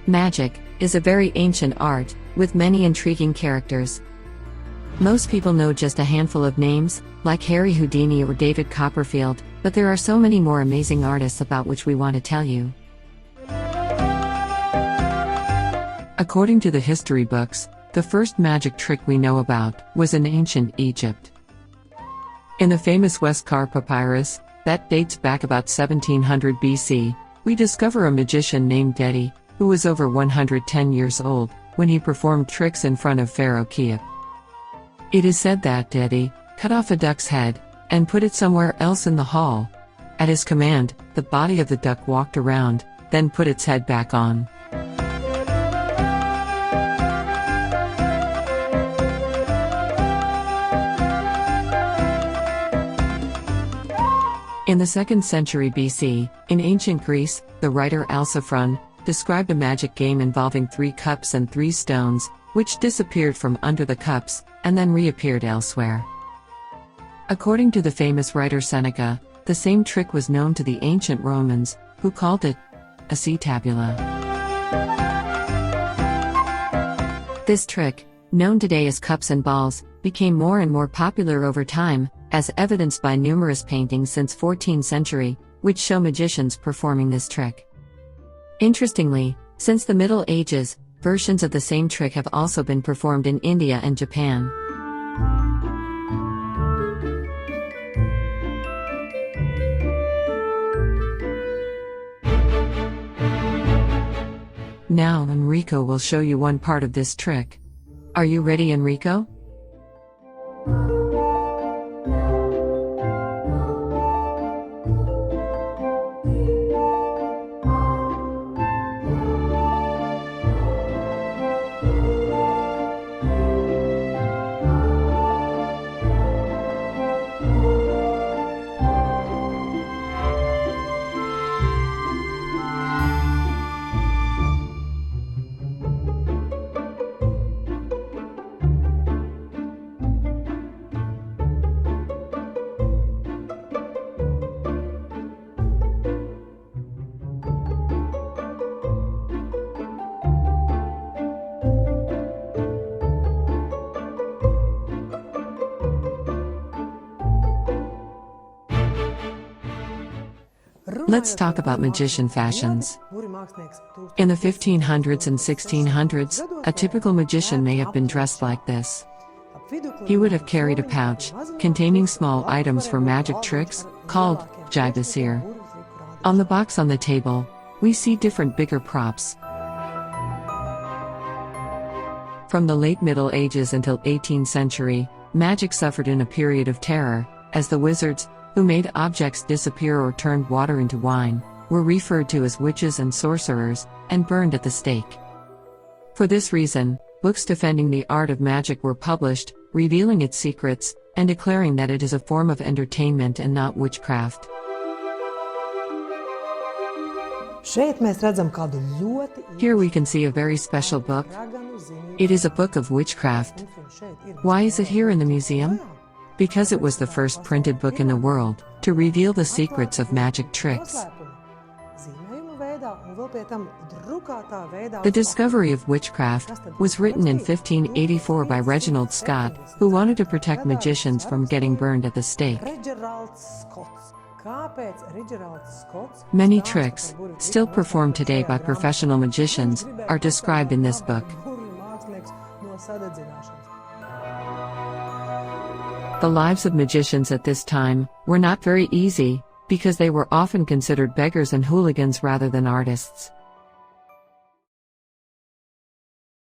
Magic is a very ancient art, with many intriguing characters. Most people know just a handful of names, like Harry Houdini or David Copperfield, but there are so many more amazing artists about which we want to tell you. According to the history books, the first magic trick we know about was in ancient Egypt. In the famous Westcar Papyrus, that dates back about 1700 BC, we discover a magician named Dedi, who was over 110 years old, when he performed tricks in front of Pharaoh Khufu. It is said that Dedi cut off a duck's head and put it somewhere else in the hall. At his command, the body of the duck walked around, then put its head back on. In the 2nd century BC, in ancient Greece, the writer Alciphron described a magic game involving 3 cups and 3 stones, which disappeared from under the cups and then reappeared elsewhere. According to the famous writer Seneca, the same trick was known to the ancient Romans, who called it acetabula. This trick, known today as cups and balls, became more and more popular over time, as evidenced by numerous paintings since 14th century, which show magicians performing this trick. Interestingly, since the Middle Ages, versions of the same trick have also been performed in India and Japan. Now Enrico will show you one part of this trick. Are you ready, Enrico? Let's talk about magician fashions. In the 1500s and 1600s, a typical magician may have been dressed like this. He would have carried a pouch, containing small items for magic tricks, called gibusir. On the box on the table, we see different bigger props. From the late Middle Ages until 18th century, magic suffered in a period of terror, as the wizards, who made objects disappear or turned water into wine, were referred to as witches and sorcerers, and burned at the stake. For this reason, books defending the art of magic were published, revealing its secrets, and declaring that it is a form of entertainment and not witchcraft. Here we can see a very special book. It is a book of witchcraft. Why is it here in the museum? Because it was the first printed book in the world to reveal the secrets of magic tricks. The discovery of witchcraft was written in 1584 by Reginald Scot, who wanted to protect magicians from getting burned at the stake. Many tricks, still performed today by professional magicians, are described in this book. The lives of magicians at this time were not very easy, because they were often considered beggars and hooligans rather than artists.